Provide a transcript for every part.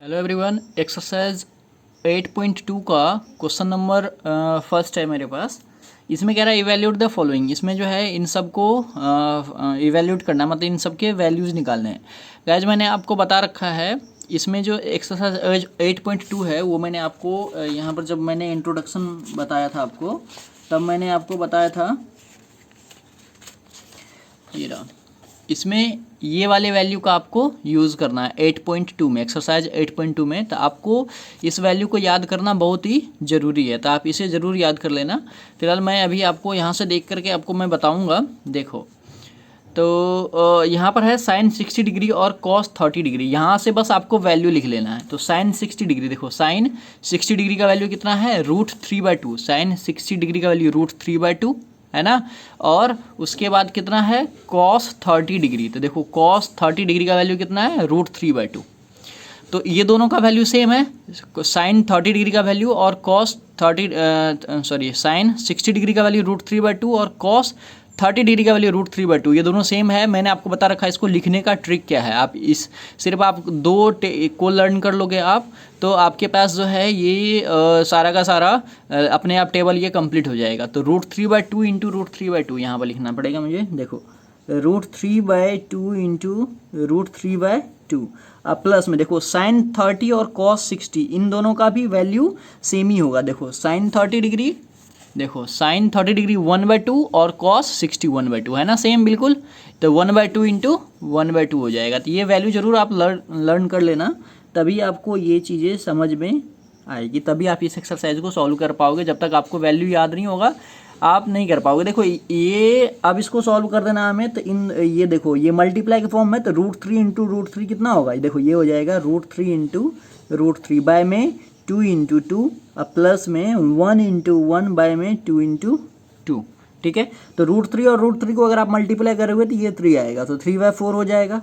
Hello everyone, exercise 8.2 का question number first है मेरे पास। इसमें कह रहा है इवैल्यूएट द फॉलोइंग। इसमें जो है इन सब को इवैल्यूएट करना, मतलब इन सब के वैल्यूज़ निकालने हैं। गाइज मैंने आपको बता रखा है, इसमें जो एक्सरसाइज 8.2 है वो मैंने आपको यहाँ पर जब मैंने इंट्रोडक्शन बताया था आपको, तब मैंने आपको बताया था ये रहा। इसमें ये वाले वैल्यू का आपको यूज़ करना है 8.2 में, एक्सरसाइज 8.2 में। तो आपको इस वैल्यू को याद करना बहुत ही ज़रूरी है, तो आप इसे ज़रूर याद कर लेना। फिलहाल मैं अभी आपको यहाँ से देख करके आपको मैं बताऊँगा। देखो तो यहाँ पर है साइन 60 डिग्री और कॉस 30 डिग्री। यहाँ से बस आपको वैल्यू लिख लेना है। तो साइन 60 डिग्री, देखो साइन 60 डिग्री का वैल्यू कितना है, √3/2। साइन 60 डिग्री का वैल्यू √3/2 है ना। और उसके बाद कितना है, कॉस 30 डिग्री। तो देखो कॉस 30 डिग्री का वैल्यू कितना है, √3/2। तो ये दोनों का वैल्यू सेम है, साइन 30 डिग्री का वैल्यू और कॉस साइन 60 डिग्री का वैल्यू √3/2 और कॉस 30 डिग्री का वैल्यू √3/2, ये दोनों सेम है। मैंने आपको बता रखा है इसको लिखने का ट्रिक क्या है। आप इस सिर्फ आप दो को लर्न कर लोगे आप, तो आपके पास जो है ये सारा का सारा अपने आप टेबल ये कंप्लीट हो जाएगा। तो √3/2 इंटू √3/2 यहाँ पर लिखना पड़ेगा मुझे। देखो √3/2 इंटू √3/2। अब प्लस में देखो साइन 30 और कॉस 60, इन दोनों का भी वैल्यू सेम ही होगा। देखो साइन 30 डिग्री, देखो साइन 30 डिग्री 1/2 और कॉस 60 1/2 है ना, सेम बिल्कुल। तो 1/2 इंटू 1/2 हो जाएगा। तो ये वैल्यू जरूर आप लर्न कर लेना, तभी आपको ये चीज़ें समझ में आएगी, तभी आप इस एक्सरसाइज को सॉल्व कर पाओगे। जब तक आपको वैल्यू याद नहीं होगा आप नहीं कर पाओगे। देखो ये अब इसको सॉल्व कर देना हमें, तो इन ये देखो ये मल्टीप्लाई के फॉर्म में, तो √3 इंटू √3 कितना होगा, देखो ये हो जाएगा √3 इंटू √3 बाय में 2 इंटू 2, अब प्लस में 1 इंटू 1 बाय में 2 इंटू 2। ठीक है, तो √3 और √3 को अगर आप मल्टीप्लाई करोगे तो ये 3 आएगा, तो 3/4 हो जाएगा।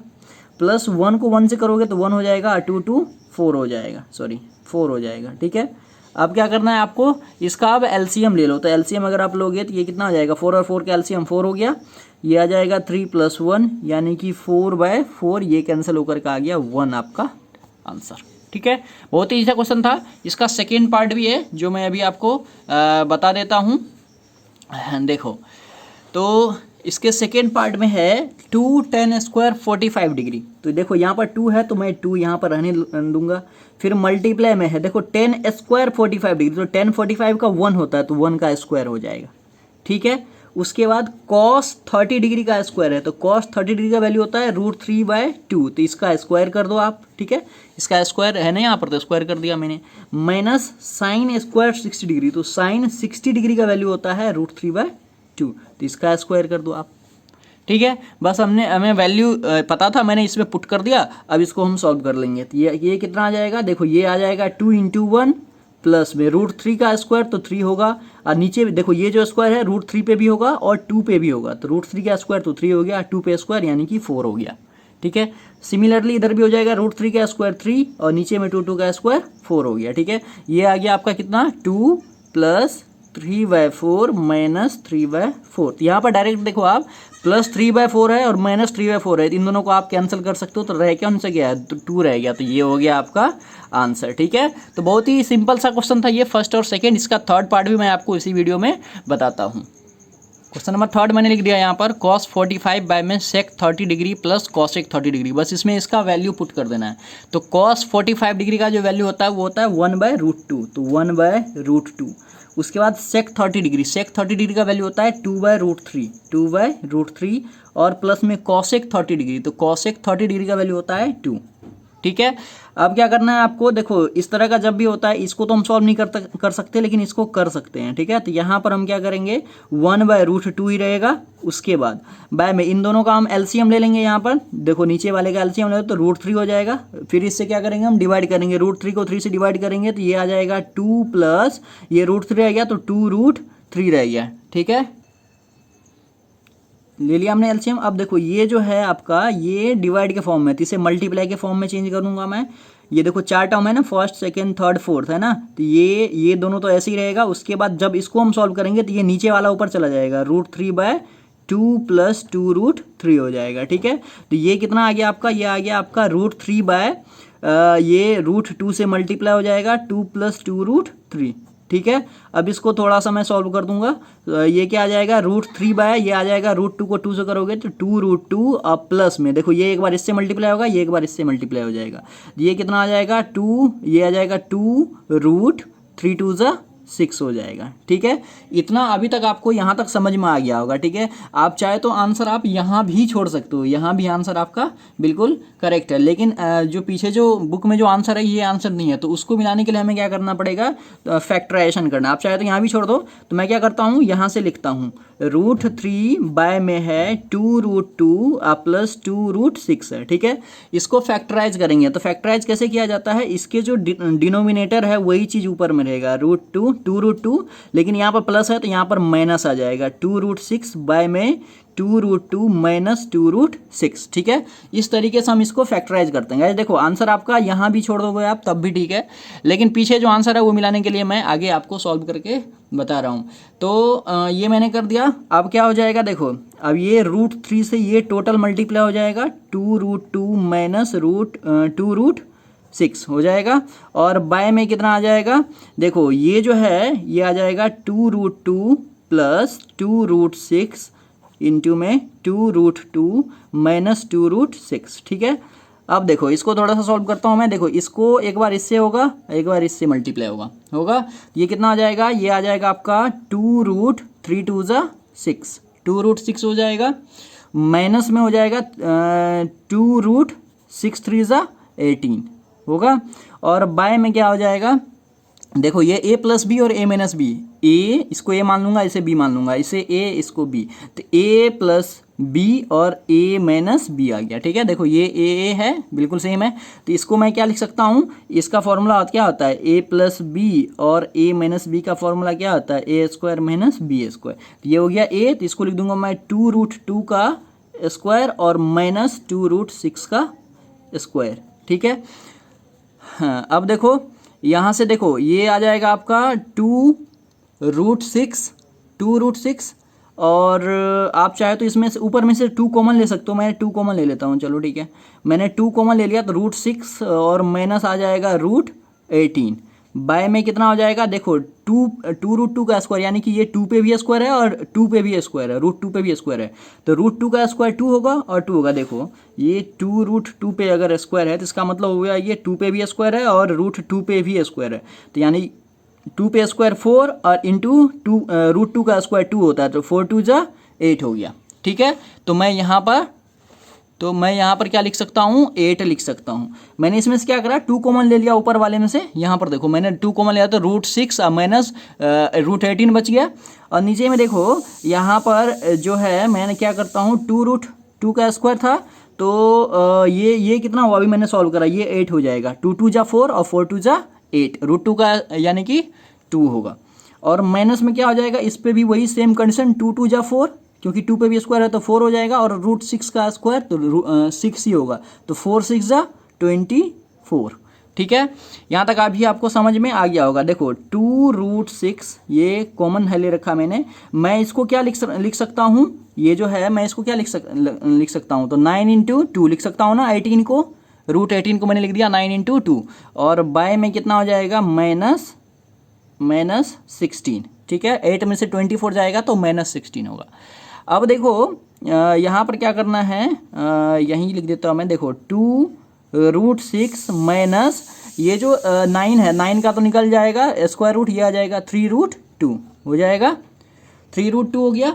प्लस 1 को 1 से करोगे तो 1 हो जाएगा, 2 2 4 हो जाएगा, 4 हो जाएगा। ठीक है, अब क्या करना है आपको, इसका अब एलसीएम ले लो। तो एलसीएम अगर आप लोगे तो ये कितना आ जाएगा, 4 और 4 का एलसीएम 4 हो गया। ये आ जाएगा 3 + 1 यानी कि 4/4, ये कैंसिल होकर के आ गया 1 आपका आंसर। ठीक है, बहुत ही ईज़ी क्वेश्चन था। इसका सेकेंड पार्ट भी है जो मैं अभी आपको बता देता हूँ। देखो तो इसके सेकेंड पार्ट में है 2 tan² 45 डिग्री। तो देखो यहाँ पर 2 है तो मैं 2 यहाँ पर रहने दूंगा। फिर मल्टीप्लाई में है, देखो tan² 45 डिग्री, तो tan 45 का 1 होता है तो 1 का स्क्वायर हो जाएगा। ठीक है, उसके बाद cos 30 डिग्री का स्क्वायर है, तो cos 30 डिग्री का वैल्यू होता है √3/2, तो इसका स्क्वायर कर दो आप। ठीक है, इसका स्क्वायर है ना यहाँ पर, तो स्क्वायर कर दिया मैंने। माइनस साइन स्क्वायर 60 डिग्री, तो साइन 60 डिग्री का वैल्यू होता है √3/2, तो इसका स्क्वायर कर दो आप। ठीक है, बस हमें वैल्यू पता था, मैंने इसमें पुट कर दिया। अब इसको हम सॉल्व कर लेंगे। तो ये कितना आ जाएगा, देखो ये आ जाएगा 2 इंटू 1 प्लस में √3 का स्क्वायर, तो 3 होगा। और नीचे देखो ये जो स्क्वायर है √3 पे भी होगा और 2 पे भी होगा, तो √3 का स्क्वायर तो 3 हो गया, 2 पे स्क्वायर यानी कि 4 हो गया। ठीक है, सिमिलरली इधर भी हो जाएगा √3 का स्क्वायर 3 और नीचे में 2 का स्क्वायर 4 हो गया। ठीक है, ये आ गया आपका कितना, 2 + 3/4 माइनस 3/4। तो यहाँ पर डायरेक्ट देखो आप प्लस 3/4 है और माइनस 3/4 है, इन दोनों को आप कैंसिल कर सकते हो, तो रह क्या उनसे गया है, तो 2 रह गया, तो ये हो गया आपका आंसर। ठीक है, तो बहुत ही सिंपल सा क्वेश्चन था ये, फर्स्ट और सेकंड। इसका थर्ड पार्ट भी मैं आपको इसी वीडियो में बताता हूँ। क्वेश्चन नंबर थर्ड मैंने लिख दिया यहाँ पर, cos 45 बाय में sec 30 degree plus cosec 30 degree, बस इसमें इसका वैल्यू पुट कर देना है। तो cos 45 डिग्री का जो वैल्यू होता है वो होता है 1/√2, तो 1/√2। उसके बाद sec 30 डिग्री, sec 30 डिग्री का वैल्यू होता है 2/√3, 2/√3। और प्लस में cosec 30 डिग्री, तो cosec 30 डिग्री का वैल्यू होता है 2। ठीक है, अब क्या करना है आपको, देखो इस तरह का जब भी होता है, इसको तो हम सॉल्व नहीं कर सकते, लेकिन इसको कर सकते हैं। ठीक है, तो यहाँ पर हम क्या करेंगे, 1/√2 ही रहेगा। उसके बाद बाय में इन दोनों का हम एलसीएम ले लेंगे। यहाँ पर देखो नीचे वाले का एलसीएम ले तो √3 हो जाएगा। फिर इससे क्या करेंगे, हम डिवाइड करेंगे, √3 को 3 से डिवाइड करेंगे तो ये आ जाएगा 2 प्लस ये √3 रह गया, तो 2√3 रह गया। ठीक है, ले लिया हमने एलसीएम। अब देखो ये जो है आपका, ये डिवाइड के फॉर्म में, तो इसे मल्टीप्लाई के फॉर्म में चेंज करूंगा मैं। ये देखो 4 टर्म है ना, फर्स्ट सेकंड थर्ड फोर्थ है ना, तो ये दोनों तो ऐसे ही रहेगा। उसके बाद जब इसको हम सॉल्व करेंगे तो ये नीचे वाला ऊपर चला जाएगा, √3/2 प्लस 2√3 हो जाएगा। ठीक है, तो ये कितना आ गया आपका, ये आ गया आपका √3 ये √2 से मल्टीप्लाई हो जाएगा 2 + 2√3, ठीक है। अब इसको थोड़ा सा मैं सॉल्व कर दूंगा। ये क्या आ जाएगा, √3 ये आ जाएगा, √2 को 2 से करोगे तो 2√2 अब प्लस में देखो ये एक बार इससे मल्टीप्लाई होगा, ये एक बार इससे मल्टीप्लाई हो जाएगा, ये कितना आ जाएगा 2, ये आ जाएगा 2√3 2 ज़ा 6 हो जाएगा, ठीक है। इतना अभी तक आपको यहाँ तक समझ में आ गया होगा, ठीक है। आप चाहे तो आंसर आप यहाँ भी छोड़ सकते हो, यहाँ भी आंसर आपका बिल्कुल करेक्ट है, लेकिन जो पीछे जो बुक में जो आंसर है ये आंसर नहीं है, तो उसको मिलाने के लिए हमें क्या करना पड़ेगा, फैक्टराइजेशन करना। आप चाहे तो यहाँ भी छोड़ दो, तो मैं क्या करता हूँ यहाँ से लिखता हूँ √3 में है 2√2 प्लस 2√6 है, ठीक है। इसको फैक्टराइज करेंगे, तो फैक्टराइज कैसे किया जाता है, इसके जो डिनोमिनेटर है वही चीज़ ऊपर में रहेगा, √2 लेकिन यहाँ पर प्लस है तो यहाँ पर माइनस आ जाएगा, 2√6 में 2√2 माइनस 2√6, ठीक है। इस तरीके से हम इसको फैक्टराइज करते हैं। देखो आंसर आपका यहाँ भी छोड़ दोगे आप तब भी ठीक है, लेकिन पीछे जो आंसर है वो मिलाने के लिए मैं आगे आपको सॉल्व करके बता रहा हूँ। तो ये मैंने कर दिया। अब क्या हो जाएगा, देखो अब ये √3 से ये टोटल मल्टीप्लाई हो जाएगा, 2√2 माइनस 2√6 हो जाएगा, और बाय में कितना आ जाएगा, देखो ये जो है ये आ जाएगा 2√2 प्लस 2√6 इंटू में 2√2 माइनस 2√6, ठीक है। अब देखो इसको थोड़ा सा सॉल्व करता हूँ मैं। देखो इसको एक बार इससे होगा, एक बार इससे मल्टीप्लाई होगा, ये कितना आ जाएगा, ये आ जाएगा आपका 2√3 2 ज़ा 6, 2√6 हो जाएगा, माइनस में हो जाएगा 2√6 3 ज़ा 18 होगा, और बाय में क्या हो जाएगा, देखो ये a + b और a - b, a इसको a मान लूंगा, इसे b मान लूंगा, इसे a इसको b, तो a + b और a - b आ गया, ठीक है। देखो ये a है, बिल्कुल सेम है, तो इसको मैं क्या लिख सकता हूँ, इसका फॉर्मूला क्या होता है, a + b और a - b का फॉर्मूला क्या होता है, a² - b², तो ये हो गया a, तो इसको लिख दूंगा मैं 2√2 का स्क्वायर और माइनस 2√6 का स्क्वायर, ठीक है। हाँ अब देखो यहाँ से देखो ये आ जाएगा आपका 2√6, और आप चाहे तो इसमें से ऊपर में से 2 कॉमन ले सकते हो, मैं 2 कॉमन ले लेता हूँ, चलो ठीक है। मैंने 2 कॉमन ले लिया, तो √6 और माइनस आ जाएगा √18, बाय में कितना हो जाएगा, देखो 2√2 का स्क्वायर, यानी कि ये 2 पे भी स्क्वायर है और 2 पे भी स्क्वायर है, √2 पे भी स्क्वायर है, तो √2 का स्क्वायर 2 होगा और 2 होगा। देखो ये 2√2 पे अगर स्क्वायर है तो इसका मतलब हो गया ये 2 पे भी स्क्वायर है और √2 पे भी स्क्वायर है, तो यानी 2 पे स्क्वायर 4 और इंटू √2 का स्क्वायर 2 होता है, तो 4 2 ज़ा 8 हो गया, ठीक है। तो मैं यहाँ पर क्या लिख सकता हूँ, 8 लिख सकता हूँ। मैंने इसमें से क्या करा, 2 कॉमन ले लिया ऊपर वाले में से, यहाँ पर देखो मैंने 2 कॉमन लिया तो √6 माइनस √18 बच गया, और नीचे में देखो यहाँ पर जो है मैंने क्या करता हूँ, 2√2 का स्क्वायर था, तो ये कितना हुआ, अभी मैंने सॉल्व करा, ये 8 हो जाएगा, 2 2 ज़ा 4 और 4 2 ज़ा 8, √2 का यानी कि 2 होगा, और माइनस में क्या हो जाएगा, इस पर भी वही सेम कंडीशन, 2 2 ज़ा 4, क्योंकि 2 पे भी स्क्वायर है तो 4 हो जाएगा, और √6 का स्क्वायर तो 6 ही होगा, तो 4 6 ज़ा 24, ठीक है। यहाँ तक अभी आपको समझ में आ गया होगा। देखो 2√6 ये कॉमन है ले रखा मैंने, मैं इसको क्या लिख सकता हूँ, ये जो है मैं इसको क्या लिख सकता हूँ, तो 9 × 2 लिख सकता हूँ ना, 18 को √18 को मैंने लिख दिया 9 × 2, और बाय में कितना हो जाएगा, माइनस 16, ठीक है। 8 में से 24 जाएगा तो -16 होगा। अब देखो यहाँ पर क्या करना है, यहीं लिख देता हूँ मैं, देखो 2√6 माइनस ये जो 9 है, 9 का तो निकल जाएगा स्क्वायर रूट, ये आ जाएगा 3√2 हो जाएगा, 3√2 हो गया।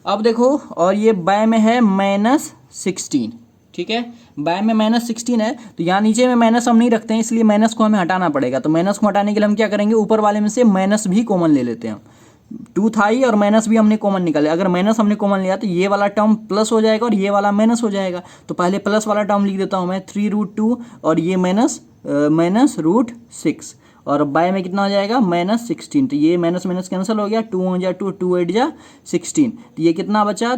अब देखो और ये बाय में है -16, ठीक है, बाय में -16 है, तो यहाँ नीचे में माइनस हम नहीं रखते हैं, इसलिए माइनस को हमें हटाना पड़ेगा, तो माइनस को हटाने के लिए हम क्या करेंगे, ऊपर वाले में से माइनस भी कॉमन ले लेते हैं, 2 था ही और माइनस भी हमने कॉमन निकाले, अगर माइनस हमने कॉमन लिया तो ये वाला टर्म प्लस हो जाएगा और ये वाला माइनस हो जाएगा, तो पहले प्लस वाला टर्म लिख देता हूँ मैं 3√2 और ये माइनस √6, और बाय में कितना हो जाएगा -16, तो ये माइनस माइनस कैंसिल हो गया, 2 × 2 2 8 × 16, तो ये कितना बचा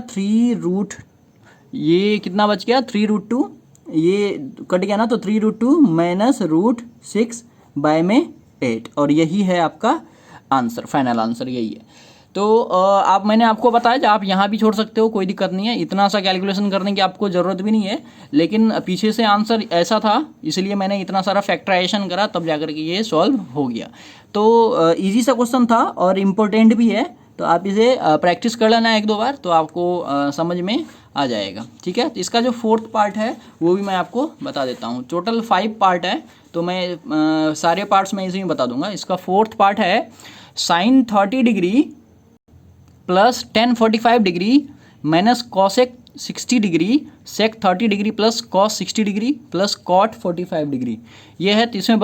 ये कितना बच गया 3√2, ये कट गया ना, तो 3√2 माइनस √6 बाय में 8, और यही है आपका आंसर, फाइनल आंसर यही है। तो मैंने आपको बताया कि आप यहाँ भी छोड़ सकते हो, कोई दिक्कत नहीं है, इतना सा कैलकुलेशन करने की आपको ज़रूरत भी नहीं है, लेकिन पीछे से आंसर ऐसा था इसलिए मैंने इतना सारा फैक्टराइजेशन करा तब जाकर के ये सॉल्व हो गया। तो ईजी सा क्वेश्चन था और इम्पोर्टेंट भी है, तो आप इसे प्रैक्टिस कर लेना एक दो बार तो आपको समझ में आ जाएगा। ठीक है, तो इसका जो फोर्थ पार्ट है वो भी मैं आपको बता देता हूँ। टोटल 5 पार्ट है, तो मैं सारे पार्ट्स मैं इसी में बता दूंगा। इसका फोर्थ पार्ट है sine 30 degree plus tan 45 degree minus cosec 60 degree sec 30 degree plus cos 60 degree plus cot 45 degree. ये है, तो इसमें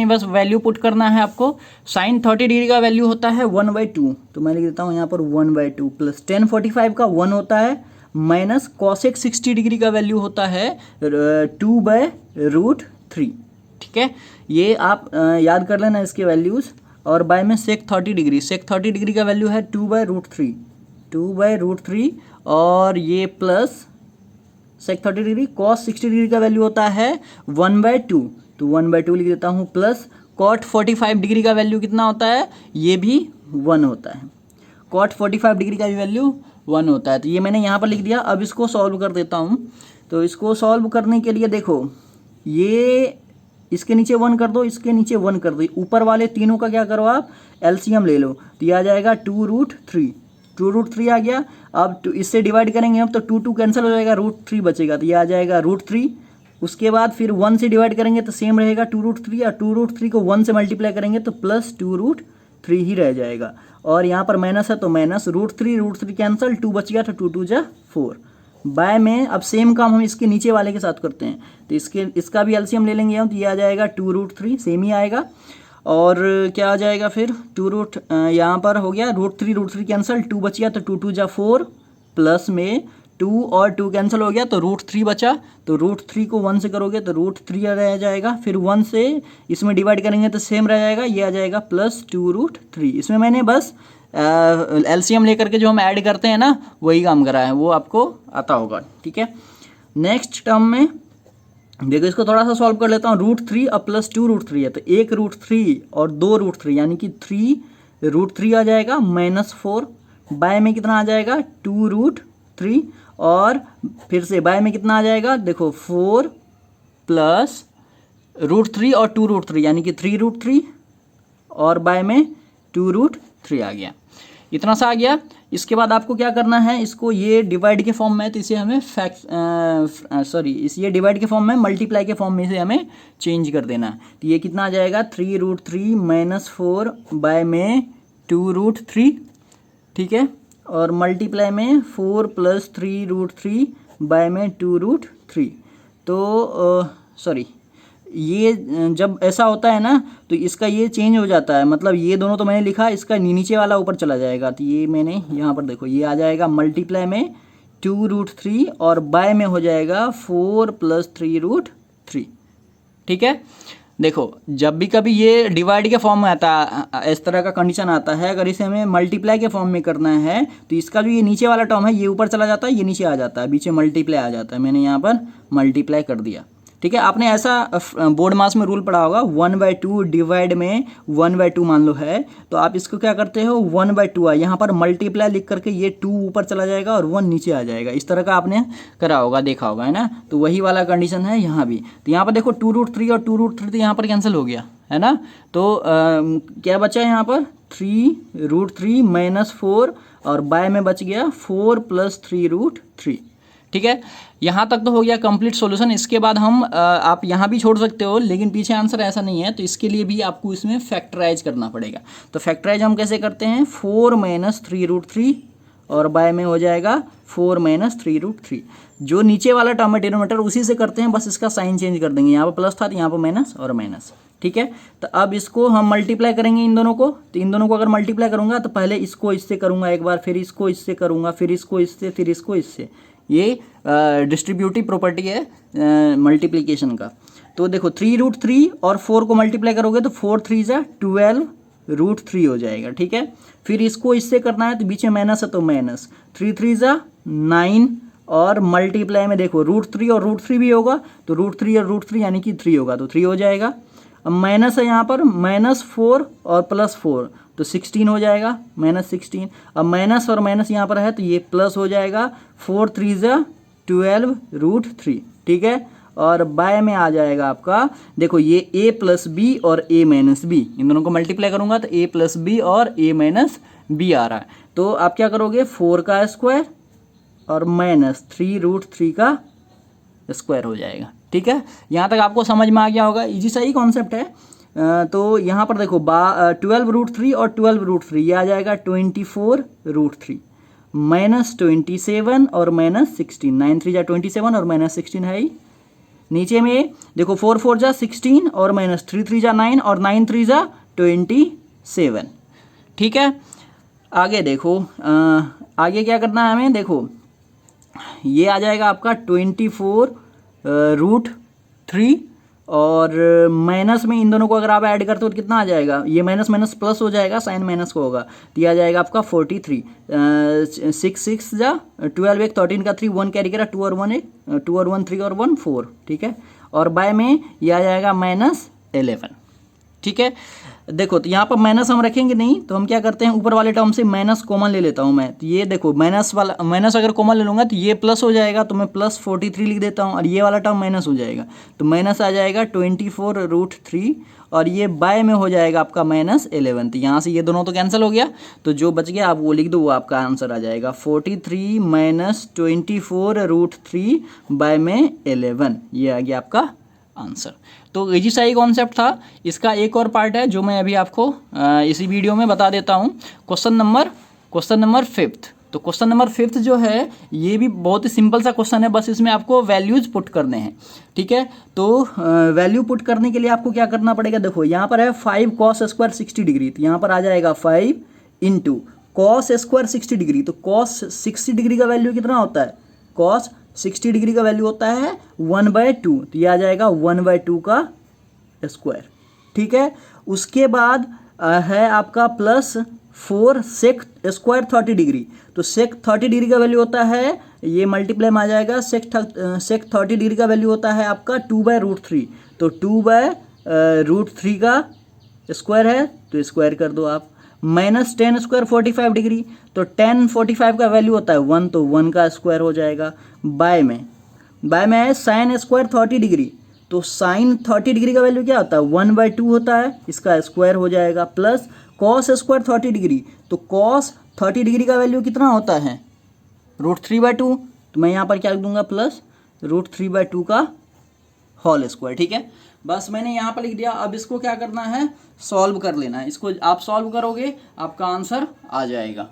बस वैल्यू पुट करना है आपको। साइन 30 डिग्री का वैल्यू होता है 1/2, तो मैं लिख देता हूँ यहाँ पर 1/2 प्लस टेन 45 का 1 होता है माइनस कॉसेक 60 डिग्री का वैल्यू होता है 2/√3। ठीक है, ये आप याद कर लेना इसके वैल्यूज़। और बाय में सेक 30 डिग्री का वैल्यू है 2/√3 और ये plus sec 30 degree cos 60 degree का वैल्यू होता है 1/2, तो 1/2 लिख देता हूँ प्लस कॉट 45 डिग्री का वैल्यू कितना होता है, ये भी 1 होता है। कॉट 45 डिग्री का भी वैल्यू 1 होता है, तो ये मैंने यहाँ पर लिख दिया। अब इसको सॉल्व कर देता हूँ। तो इसको सॉल्व करने के लिए देखो, ये इसके नीचे 1 कर दो, इसके नीचे 1 कर दो, ऊपर वाले तीनों का क्या करो आप एलसीएम ले लो, तो ये आ जाएगा 2√3 आ गया। अब इससे डिवाइड करेंगे हम तो 2 कैंसिल हो जाएगा, √3 बचेगा, तो ये आ जाएगा √3। उसके बाद फिर 1 से डिवाइड करेंगे तो सेम रहेगा 2√3, और 2√3 को 1 से मल्टीप्लाई करेंगे तो प्लस 2√3 ही रह जाएगा। और यहाँ पर माइनस है तो माइनस √3 कैंसिल, 2 बच गया तो 2 2 जा 4। बाय में अब सेम काम हम इसके नीचे वाले के साथ करते हैं, तो इसका भी एलसीएम ले लेंगे हम, तो ये आ जाएगा 2√3, सेम ही आएगा। और क्या आ जाएगा फिर यहाँ पर हो गया √3 कैंसिल, 2 बच गया तो 2 2 जा 4 प्लस में 2 और 2 कैंसिल हो गया तो √3 बचा, तो √3 को 1 से करोगे तो √3 रह जाएगा, फिर 1 से इसमें डिवाइड करेंगे तो सेम रह जाएगा, ये आ जाएगा प्लस 2√3। इसमें मैंने बस एलसीएम लेकर के जो हम ऐड करते हैं ना वही काम करा है, वो आपको आता होगा। ठीक है, नेक्स्ट टर्म में देखो, इसको थोड़ा सा सॉल्व कर लेता हूँ। √3 अब प्लस 2√3 है, तो 1√3 और 2√3 यानी कि 3√3 आ जाएगा माइनस 4। बाय में कितना आ जाएगा 2√3, और फिर से बाय में कितना आ जाएगा देखो 4 प्लस √3 और 2√3 यानी कि 3√3, और बाय में 2√3 आ गया। इतना सा आ गया। इसके बाद आपको क्या करना है, इसको ये डिवाइड के फॉर्म में है तो इसे हमें ये डिवाइड के फॉर्म में मल्टीप्लाई के फॉर्म में इसे हमें चेंज कर देना है। तो ये कितना आ जाएगा 3√3 माइनस 4 बाय में 2√3। ठीक है, और मल्टीप्लाई में 4 प्लस 3√3 बाय में 2√3। तो ये जब ऐसा होता है ना तो इसका ये चेंज हो जाता है, मतलब ये दोनों तो मैंने लिखा, इसका नीचे वाला ऊपर चला जाएगा, तो ये मैंने यहाँ पर देखो ये आ जाएगा मल्टीप्लाई में 2√3 और बाय में हो जाएगा 4 प्लस 3√3। ठीक है, देखो जब भी कभी ये डिवाइड के फॉर्म में आता है, इस तरह का कंडीशन आता है, अगर इसे हमें मल्टीप्लाई के फॉर्म में करना है तो इसका जो ये नीचे वाला टर्म है ये ऊपर चला जाता है, ये नीचे आ जाता है, बीच में मल्टीप्लाई आ जाता है। मैंने यहाँ पर मल्टीप्लाई कर दिया। ठीक है, आपने ऐसा बोर्ड मास में रूल पढ़ा होगा, 1/2 डिवाइड में 1/2 मान लो है, तो आप इसको क्या करते हो 1/2 है, यहाँ पर मल्टीप्लाई लिख करके ये 2 ऊपर चला जाएगा और 1 नीचे आ जाएगा। इस तरह का आपने करा होगा, देखा होगा, है ना। तो वही वाला कंडीशन है यहाँ भी। तो यहाँ पर देखो 2√3 और 2√3 तो यहाँ पर कैंसिल हो गया, है ना। तो क्या बचा यहाँ पर 3√3 माइनस 4 और बाय में बच गया 4 प्लस 3√3। ठीक है, यहाँ तक तो हो गया कंप्लीट सॉल्यूशन। इसके बाद हम आप यहाँ भी छोड़ सकते हो, लेकिन पीछे आंसर ऐसा नहीं है, तो इसके लिए भी आपको इसमें फैक्टराइज करना पड़ेगा। तो फैक्टराइज हम कैसे करते हैं, 4 माइनस 3√3 और बाय में हो जाएगा 4 माइनस 3√3। जो नीचे वाला टर्म है डिनोमिनेटर उसी से करते हैं, बस इसका साइन चेंज कर देंगे, यहाँ पर प्लस था तो यहाँ पर माइनस और माइनस। ठीक है, तो अब इसको हम मल्टीप्लाई करेंगे इन दोनों को। तो इन दोनों को अगर मल्टीप्लाई करूँगा तो पहले इसको इससे करूँगा एक बार, फिर इसको इससे करूँगा, फिर इसको इससे, फिर इसको इससे। ये डिस्ट्रीब्यूटिव प्रॉपर्टी है मल्टीप्लिकेशन का। तो देखो 3√3 और 4 को मल्टीप्लाई करोगे तो 4 3 जा 12√3 हो जाएगा। ठीक है, फिर इसको इससे करना है तो बीच में माइनस है तो माइनस 3 3 जा 9 और मल्टीप्लाई में देखो √3 और √3 भी होगा, तो √3 और √3 यानी कि 3 होगा तो 3 हो जाएगा। अब माइनस है यहाँ पर, -4 और +4 तो 16 हो जाएगा, -16। अब माइनस और माइनस यहाँ पर है तो ये प्लस हो जाएगा, 4 3 ज़ा 12√3, ठीक है। और बाय में आ जाएगा आपका, देखो ये a + b और a - b, इन दोनों को मल्टीप्लाई करूंगा तो a + b और a - b आ रहा है। तो आप क्या करोगे, 4 का स्क्वायर और -3√3 का स्क्वायर हो जाएगा, ठीक है। यहाँ तक आपको समझ में आ गया होगा, इजी सा ही कॉन्सेप्ट है। तो यहाँ पर देखो 12√3 और 12√3 ये आ जाएगा 24√3, -27 और -16, 9 3 = 27 और -16 है ही। नीचे में देखो 4 4 = 16 और -3 3 = 9 और 9 3 = 27, ठीक है। आगे देखो आगे क्या करना है हमें, देखो ये आ जाएगा आपका 24√3 और माइनस में इन दोनों को अगर आप ऐड करते हो तो कितना आ जाएगा, ये माइनस माइनस प्लस हो जाएगा, साइन माइनस को होगा तो ये आ जाएगा आपका 43। 6 6 = 12, 1 13 का 3, 1 कैरी करा, 2 और 1 1, 2 और 1 3 और 1 4, ठीक है। और बाय में ये आ जाएगा -11, ठीक है। देखो तो यहाँ पर माइनस हम रखेंगे नहीं, तो हम क्या करते हैं, ऊपर वाले टर्म से माइनस कॉमन ले लेता हूँ मैं। तो ये देखो माइनस अगर कॉमन ले लूँगा तो ये प्लस हो जाएगा, तो मैं +43 लिख देता हूँ और ये वाला टर्म माइनस हो जाएगा, तो माइनस आ जाएगा 24√3 और ये बाय में हो जाएगा आपका -11। तो यहाँ से ये दोनों तो कैंसिल हो गया, तो जो बच गया आप वो लिख दो, वो आपका आंसर आ जाएगा 43 - 24√3 बाय में 11, ये आ गया आपका आंसर। तो इजी सा ही कॉन्सेप्ट था। इसका एक और पार्ट है जो मैं अभी आपको इसी वीडियो में बता देता हूँ। Question number 5th। तो क्वेश्चन नंबर 5th जो है ये भी बहुत ही सिंपल सा क्वेश्चन है, बस इसमें आपको वैल्यूज पुट करने हैं, ठीक है। तो वैल्यू पुट करने के लिए आपको क्या करना पड़ेगा, देखो यहाँ पर है 5 cos² 60 डिग्री, तो यहाँ पर आ जाएगा 5 × cos² 60 डिग्री। तो cos 60 डिग्री का वैल्यू कितना होता है, cos 60 डिग्री का वैल्यू होता है 1/2, तो ये आ जाएगा 1/2 का स्क्वायर, ठीक है। उसके बाद है आपका +4 sec² 30 डिग्री, तो sec 30 डिग्री का वैल्यू होता है, ये मल्टीप्लाई में आ जाएगा, sec 30 डिग्री का वैल्यू होता है आपका 2/√3, तो 2/√3 का स्क्वायर है, तो स्क्वायर कर दो आप। -10² 45 डिग्री, तो 10 45 का वैल्यू होता है 1, तो 1 का स्क्वायर हो जाएगा। बाय में है sin² 30 डिग्री, तो sin 30 डिग्री का वैल्यू क्या होता है, 1/2 होता है, इसका स्क्वायर हो जाएगा। प्लस cos² 30 डिग्री, तो cos 30 डिग्री का वैल्यू कितना होता है, √3/2, तो मैं यहाँ पर क्या लिख दूंगा, +√3/2 का होल स्क्वायर, ठीक है। बस मैंने यहाँ पर लिख दिया। अब इसको क्या करना है, सॉल्व कर लेना है। इसको आप सॉल्व करोगे आपका आंसर आ जाएगा।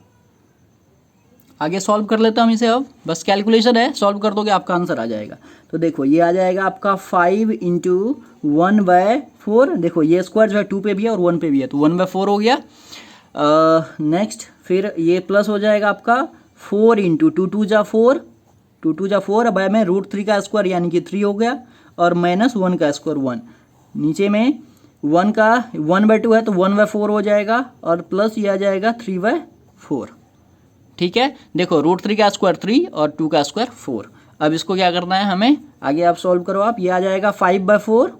आगे सॉल्व कर लेता हूँ इसे, अब बस कैलकुलेशन है, सॉल्व कर दोगे आपका आंसर आ जाएगा। तो देखो ये आ जाएगा आपका 5 × 1/4, देखो ये स्क्वायर जो है 2 पे भी है और 1 पे भी है, तो 1/4 हो गया। नेक्स्ट फिर ये प्लस हो जाएगा आपका 4 × 2 2 = 4, 2 2 = 4, अब में √3 का स्क्वायर यानी कि 3 हो गया, और -1 का स्क्वायर 1, नीचे में 1 का 1/2 है तो 1/4 हो जाएगा, और प्लस ये आ जाएगा 3/4, ठीक है। देखो √3 का स्क्वायर 3 और 2 का स्क्वायर 4। अब इसको क्या करना है हमें, आगे आप सॉल्व करो आप, ये आ जाएगा 5/4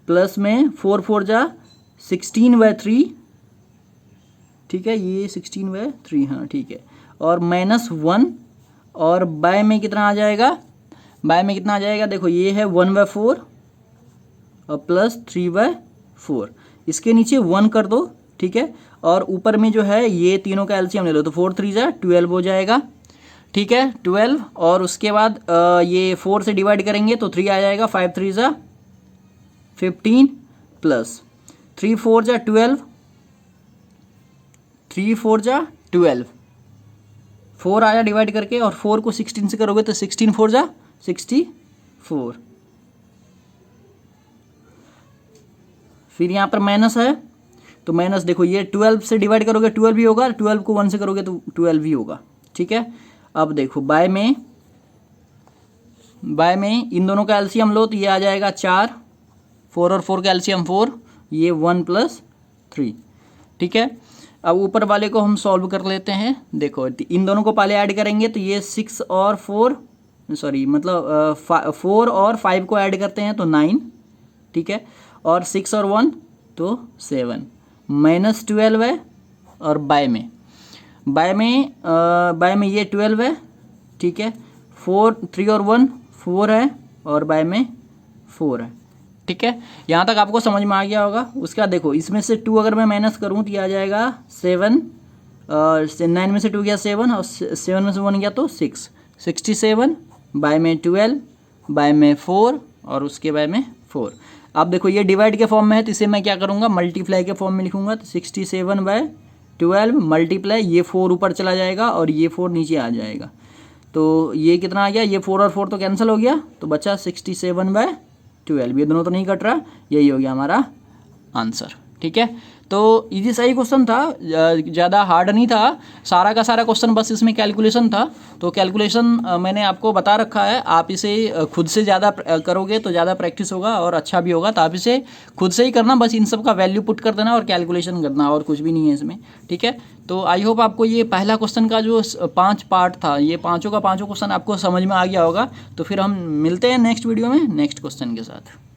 प्लस में 4 4 = 16/3, ठीक है, ये 16/3, हाँ ठीक है, और -1, और बाय में कितना आ जाएगा, देखो ये है 1/4 और प्लस 3/4, इसके नीचे 1 कर दो, ठीक है। और ऊपर में जो है ये तीनों का एलसीएम ले लो, तो 4 3 = 12 हो जाएगा, ठीक है, 12। और उसके बाद ये 4 से डिवाइड करेंगे तो 3 आ जाएगा, 5 3 = 15 प्लस 3 4 = 12, 3 4 = 12, 4 आया डिवाइड करके, और 4 को 16 से करोगे तो 16 4 = 64। फिर यहाँ पर माइनस है, तो माइनस देखो ये 12 से डिवाइड करोगे 12 भी होगा, 12 को 1 से करोगे तो 12 भी होगा, ठीक है। अब देखो बाय में इन दोनों का एलसीएम लो तो ये आ जाएगा 4, 4 और 4 का एलसीएम 4, ये 1 + 3, ठीक है। अब ऊपर वाले को हम सॉल्व कर लेते हैं। देखो इन दोनों को पहले ऐड करेंगे तो ये 6 और 4 4 और 5 को ऐड करते हैं तो 9, ठीक है, और 6 और 1 तो 7, -12 है, और बाय में ये 12 है, ठीक है, 3 और 1 4 है, और बाय में 4 है, ठीक है। यहाँ तक आपको समझ में आ गया होगा। उसके बाद देखो इसमें से 2 अगर मैं माइनस करूँ तो ये आ जाएगा 7, 9 में से 2 गया 7, और 7 में से 1 गया तो 6, 67, बाय में 12, बाय में 4, और उसके बाय में 4। अब देखो ये डिवाइड के फॉर्म में है तो इसे मैं क्या करूँगा, मल्टीप्लाई के फॉर्म में लिखूँगा। तो 67/12 मल्टीप्लाई, ये 4 ऊपर चला जाएगा और ये 4 नीचे आ जाएगा। तो ये कितना आ गया, ये 4 और 4 तो कैंसिल हो गया, तो बचा 67/12। ये दोनों तो नहीं कट रहा, यही हो गया हमारा आंसर, ठीक है। तो इजी सही क्वेश्चन था, ज़्यादा हार्ड नहीं था, सारा का सारा क्वेश्चन बस इसमें कैलकुलेशन था। तो कैलकुलेशन मैंने आपको बता रखा है, आप इसे खुद से ज़्यादा करोगे तो ज़्यादा प्रैक्टिस होगा और अच्छा भी होगा। तो आप इसे खुद से ही करना, बस इन सब का वैल्यू पुट कर देना और कैलकुलेशन करना, और कुछ भी नहीं है इसमें, ठीक है। तो आई होप आपको ये पहला क्वेश्चन का जो 5 पार्ट था, ये पाँचों का पाँचों क्वेश्चन आपको समझ में आ गया होगा। तो फिर हम मिलते हैं नेक्स्ट वीडियो में नेक्स्ट क्वेश्चन के साथ।